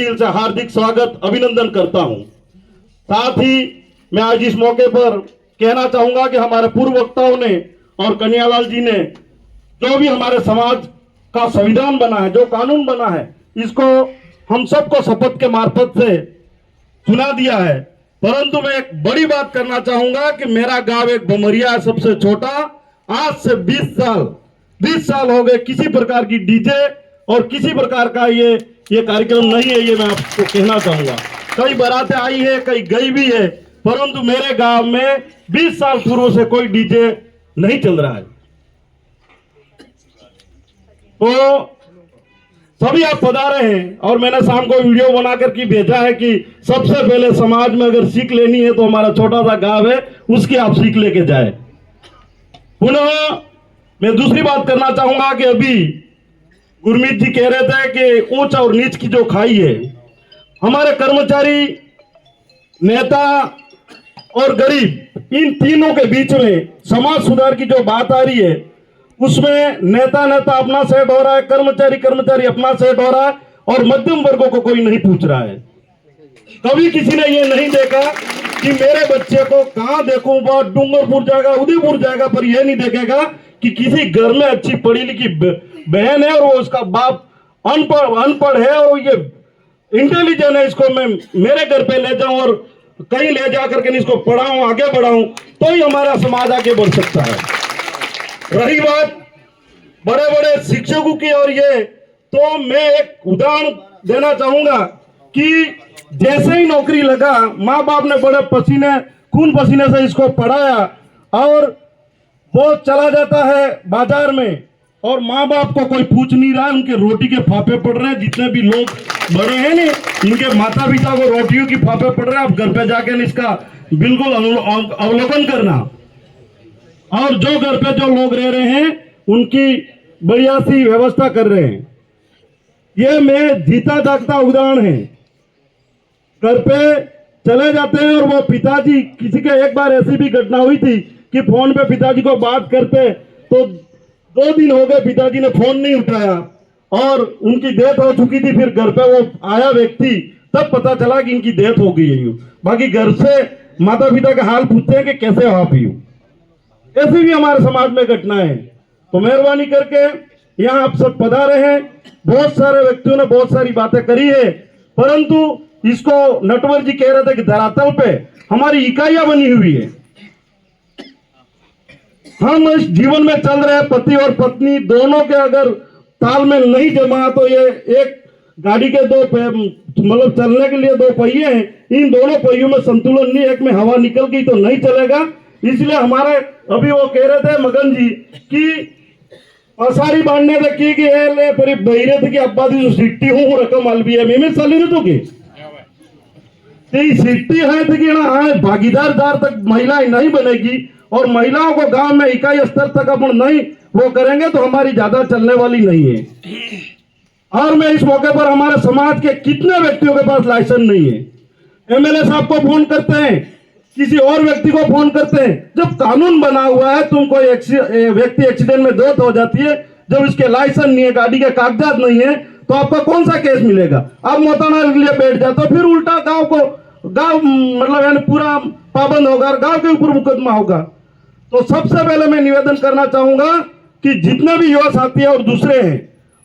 दिल से हार्दिक स्वागत अभिनंदन करता हूं। साथ ही मैं आज इस मौके पर कहना चाहूंगा कि हमारे पूर्व वक्ताओं ने और कन्हैयालाल जी ने जो भी हमारे समाज का संविधान बना है, जो कानून बना है, इसको हम सबको शपथ के मार्फत से सुना दिया है। परंतु मैं एक बड़ी बात करना चाहूंगा कि मेरा गांव एक बमरिया है, सबसे छोटा। आज से 20 साल हो गए किसी प्रकार की डीजे और किसी प्रकार का ये कार्यक्रम नहीं है। ये मैं आपको कहना चाहूंगा। कई बारातें आई है, कई गई भी है, परंतु मेरे गांव में 20 साल पूर्व से कोई डीजे नहीं चल रहा है। तो सभी आप पधारे हैं और मैंने शाम को वीडियो बनाकर के भेजा है कि सबसे पहले समाज में अगर सीख लेनी है तो हमारा छोटा सा गांव है, उसकी आप सीख लेके जाए। पुनः मैं दूसरी बात करना चाहूंगा कि अभी गुरमीत जी कह रहे थे कि ऊंच और नीच की जो खाई है, हमारे कर्मचारी, नेता और गरीब, इन तीनों के बीच में समाज सुधार की जो बात आ रही है, उसमें नेता अपना सेट हो रहा है, कर्मचारी अपना सेट हो रहा है और मध्यम वर्गों को कोई नहीं पूछ रहा है। कभी किसी ने ये नहीं देखा कि मेरे बच्चे को कहां देखूं, वो डूंगरपुर जाएगा, उदयपुर जाएगा, पर यह नहीं देखेगा कि किसी घर में अच्छी पढ़ी लिखी बहन है और वो उसका बाप अनपढ़ है और ये इंटेलिजेंट है, इसको मैं मेरे घर पे ले जाऊं और कहीं ले जाकर के इसको पढ़ाऊं, आगे बढ़ाऊं, तो ही हमारा समाज आगे बढ़ सकता है। रही बात बड़े बड़े शिक्षकों की, और ये तो मैं एक उदाहरण देना चाहूंगा कि जैसे ही नौकरी लगा, माँ बाप ने बड़े खून पसीने से इसको पढ़ाया और वो चला जाता है बाजार में और माँ बाप को कोई पूछ नहीं रहा है, उनके रोटी के फाफे पड़ रहे हैं। जितने भी लोग बड़े हैं ना, इनके माता पिता को रोटियों की फाफे पड़ रहे हैं। आप घर पे जाके इसका बिल्कुल अवलोकन करना, और जो घर पे जो लोग रह रहे हैं उनकी बढ़िया सी व्यवस्था कर रहे हैं। ये मैं जीता जागता उदाहरण है। घर पे चले जाते हैं और वो पिताजी, किसी के एक बार ऐसी भी घटना हुई थी कि फोन पे पिताजी को बात करते तो 2 दिन हो गए पिताजी ने फोन नहीं उठाया और उनकी डेथ हो चुकी थी। फिर घर पे वो आया व्यक्ति, तब पता चला कि इनकी डेथ हो गई है। बाकी घर से माता पिता का हाल पूछते हैं कि कैसे हो आप। ऐसी भी हमारे समाज में घटनाएं हैं। तो मेहरबानी करके यहाँ आप सब पधारे हैं। बहुत सारे व्यक्तियों ने बहुत सारी बातें करी है, परंतु इसको नटवर जी कह रहे थे कि धरातल पे हमारी इकाइयां बनी हुई है। हम इस जीवन में चल रहे पति और पत्नी दोनों के अगर तालमेल नहीं जमा, तो ये एक गाड़ी के मतलब चलने के लिए 2 पहिए हैं, इन दोनों पहियों में संतुलन नहीं, एक में हवा निकल गई तो नहीं चलेगा। इसलिए हमारे अभी वो कह रहे थे मगन जी कि असारी बांधने तक की कि ले पर बहिरे थे कि अब्बा दी जो सिट्टी हूं रकम अलबी है मैं चली नहीं तो की सिट्टी है थे कि ना भागीदार तक महिलाएं नहीं बनेगी और महिलाओं को गांव में इकाई स्तर तक अपन नहीं वो करेंगे तो हमारी ज्यादा चलने वाली नहीं है। और मैं इस मौके पर हमारे समाज के कितने व्यक्तियों के पास लाइसेंस नहीं है, एमएलए साहब को फोन करते हैं, किसी और व्यक्ति को फोन करते हैं। जब कानून बना हुआ है, तुम कोई व्यक्ति एक्सीडेंट में डेथ हो जाती है, जब इसके लाइसेंस नहीं है, गाड़ी के कागजात नहीं है, तो आपका कौन सा केस मिलेगा? आप मोताना के लिए बैठ जाते हो, फिर उल्टा गांव मतलब यानी पूरा पाबंद होगा, गांव के ऊपर मुकदमा होगा। तो सबसे पहले मैं निवेदन करना चाहूंगा कि जितने भी युवा साथी और दूसरे हैं,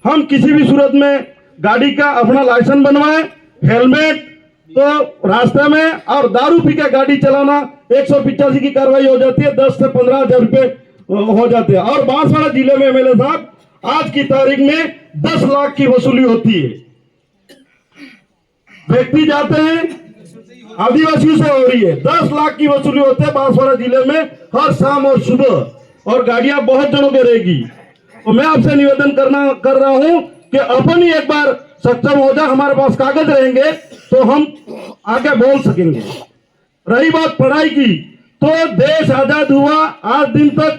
हम किसी भी सूरत में गाड़ी का अपना लाइसेंस बनवाएं, हेलमेट तो रास्ते में, और दारू पी के गाड़ी चलाना 185 की कार्रवाई हो जाती है, 10 से 15 हजार रुपए हो जाते हैं। और बांसवाड़ा जिले में एमएलए साहब आज की तारीख में 10 लाख की वसूली होती है। व्यक्ति जाते हैं, आदिवासियों से हो रही है, 10 लाख की वसूली होती है बांसवाड़ा जिले में हर शाम और सुबह, और गाड़ियां बहुत जनों के रहेगी। तो मैं आपसे निवेदन कर रहा हूं कि अपन ही एक बार सक्षम हो जाए, हमारे पास कागज रहेंगे तो हम आगे बोल सकेंगे। रही बात पढ़ाई की, तो देश आजाद हुआ आज दिन तक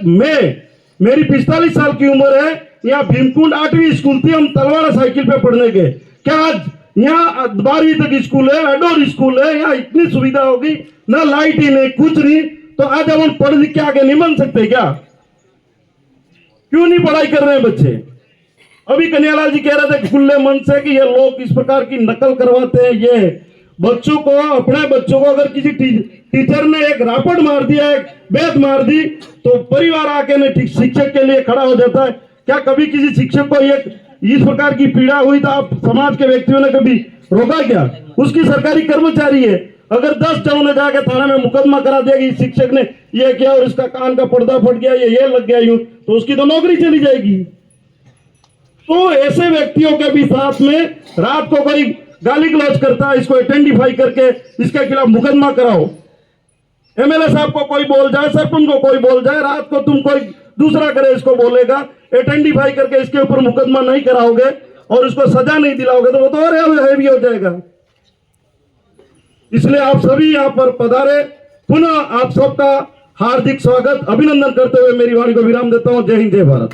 मेरी 45 साल की उम्र है, यहाँ भीमकुंड 8वीं स्कूल थी, हम तलवाड़ा साइकिल पे पढ़ने गए। क्या आज यहाँ 12वीं तक स्कूल है, अडोर स्कूल है, यहाँ इतनी सुविधा होगी, ना लाइट ही नहीं, कुछ नहीं, तो आज हम पढ़ लिख के आगे नहीं बन सकते क्या? क्यों नहीं पढ़ाई कर रहे हैं बच्चे? अभी कन्हैयालाल जी कह रहे थे खुले मन से कि ये लोग इस प्रकार की नकल करवाते हैं। ये बच्चों को, अपने बच्चों को अगर किसी टीचर ने एक रापट मार दिया, एक बेत मार दी, तो परिवार आके ने शिक्षक के लिए खड़ा हो जाता है। क्या कभी किसी शिक्षक को एक इस प्रकार की पीड़ा हुई तो आप समाज के व्यक्तियों ने कभी रोका क्या? उसकी सरकारी कर्मचारी है, अगर 10 जनों ने जाके थाना में मुकदमा करा दिया कि शिक्षक ने ये किया और इसका कान का पर्दा फट गया, ये लग गया यूं, तो उसकी तो नौकरी चली जाएगी। तो ऐसे व्यक्तियों के भी साथ में रात को कोई गाली गलौज करता है, इसको आइडेंटिफाई करके इसके खिलाफ मुकदमा कराओ। एमएलए साहब को कोई बोल जाए, सरपंच को कोई बोल जाए, रात को तुम कोई दूसरा करे इसको बोलेगा, आइडेंटिफाई करके इसके ऊपर मुकदमा नहीं कराओगे और इसको सजा नहीं दिलाओगे तो वो तो और हैवी हो जाएगा। इसलिए आप सभी यहाँ पर पधारे, पुनः आप सबका हार्दिक स्वागत, अभिनंदन करते हुए मेरी वाणी को विराम देता हूँ। जय हिंद, जय भारत।